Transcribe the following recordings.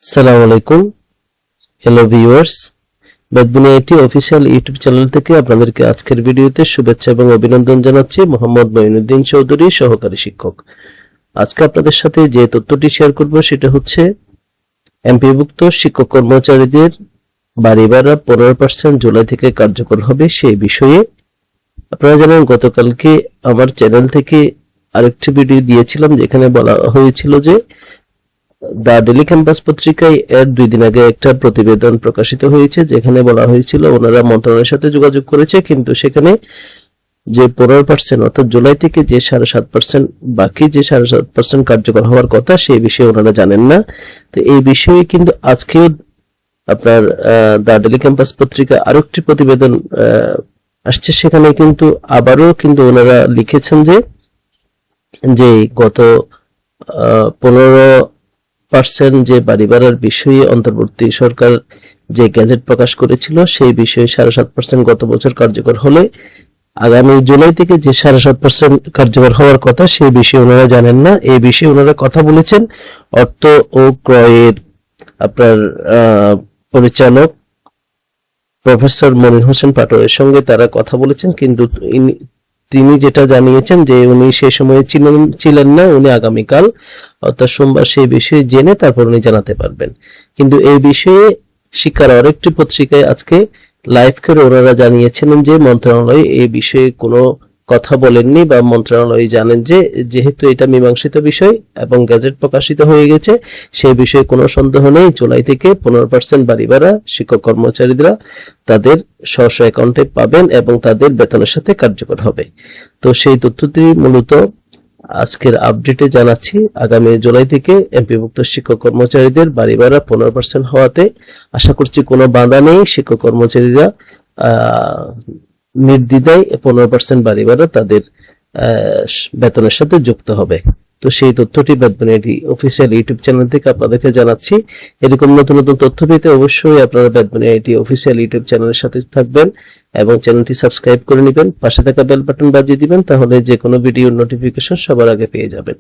আসসালামু আলাইকুম। Hello viewers, Betbunia IT official YouTube channel থেকে আপনাদেরকে আজকের ভিডিওতে শুভেচ্ছা এবং অভিনন্দন জানাচ্ছি। মোহাম্মদ মঈনুদ্দিন চৌধুরী, সহকারী শিক্ষক। আজকে আপনাদের সাথে যে তথ্যটি শেয়ার করব সেটা হচ্ছে এমপিভুক্ত শিক্ষক কর্মচারীদের বাড়ি ভাড়া 15% জুলাই থেকে কার্যকর হবে সেই বিষয়ে। আপনারা জানেন গতকালকে আমার চ্যানেল থেকে আরেকটি ভিডিও দিয়েছিলাম যেখানে বলা হয়েছিল যে দ্য ডেইলি ক্যাম্পাস পত্রিকায় এর 2 দিন আগে একটা প্রতিবেদন প্রকাশিত হয়েছে যেখানে বলা হয়েছিল ওনারা মন্ত্রণালয়ের সাথে যোগাযোগ করেছে, কিন্তু সেখানে যে 15% অর্থাৎ জুলাই থেকে যে 7.5% বাকি যে 7.5% কার্যকর হওয়ার কথা সেই বিষয়ে ওনারা জানেন না। তো এই বিষয়ে কিন্তু আজকেও আপনার দ্য ডেইলি ক্যাম্পাস পত্রিকা আরো একটি প্রতিবেদন আসছে, সেখানে কিন্তু আবারও কিন্তু ওনারা লিখেছেন যে গত 15% যে বাড়ি ভাড়ার বিষয়ে অন্তর্বর্তী সরকার যে গ্যাজেট প্রকাশ করেছিল সেই বিষয়ে 7.5% গত বছর কার্যকর হলে আগামী জুলাই থেকে যে 7.5% কার্যকর হওয়ার কথা সেই বিষয়ে ওনারা জানেন না। এই বিষয়ে ওনারা কথা বলেছেন অর্থ ও ক্রয়ের আপনার পরিচালক প্রফেসর মনির হোসেন পাটোয়ারির সঙ্গে তারা কথা বলেছেন, কিন্তু তিনি যেটা জানিয়েছেন যে উনি সেই সময় ছিলেন না, উনি আগামীকাল অর্থাৎ সোমবার সেই বিষয়ে জেনে তারপর উনি জানাতে পারবেন। কিন্তু এই বিষয়ে শিক্ষার আরেকটি পত্রিকায় আজকে লাইভ করে ওনারা জানিয়েছিলেন যে মন্ত্রণালয় এই বিষয়ে কোনো কথা বলেননি বা মন্ত্রণালয় জানেন যে যেহেতু এটা মীমাংসিত বিষয় এবং গ্যাজেট প্রকাশিত হয়ে গেছে সেই বিষয়ে কোনো সন্দেহ নেই, জুলাই থেকে 15% বাড়ি ভাড়া শিক্ষক কর্মচারীরা তাদের স্ব অ্যাকাউন্টে পাবেন এবং তাদের বেতনের সাথে কার্যকর হবে। তো সেই তথ্যটি মূলত আজকের আপডেটে জানাচ্ছি। আগামী জুলাই থেকে এমপিভুক্ত শিক্ষক কর্মচারীদের বাড়ি ভাড়া 15% হওয়াতে আশা করছি কোনো বাধা নেই, শিক্ষক কর্মচারীরা নির্দ্বিধায় 15% বাড়ি ভাড়া তাদের বেতনের সাথে যুক্ত হবে। তো সেই তথ্যটি বেদবুনিয়া অফিসিয়াল ইউটিউব চ্যানেল থেকে আপনাদেরকে জানাচ্ছি। এরকম নতুন নতুন তথ্য পেতে অবশ্যই আপনারা বেদবুনিয়া অফিসিয়াল ইউটিউব চ্যানেলের সাথে থাকবেন এবং চ্যানেলটি সাবস্ক্রাইব করে নেবেন, পাশে থাকা বেল বাটন বাজিয়ে দিবেন, তাহলে যে কোনো ভিডিওর নোটিফিকেশন সবার আগে পেয়ে যাবেন।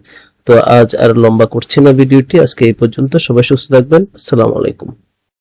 তো আজ আর লম্বা করছি না ভিডিওটি, আজকে এই পর্যন্ত। সবাই সুস্থ থাকবেন। আসসালামু আলাইকুম।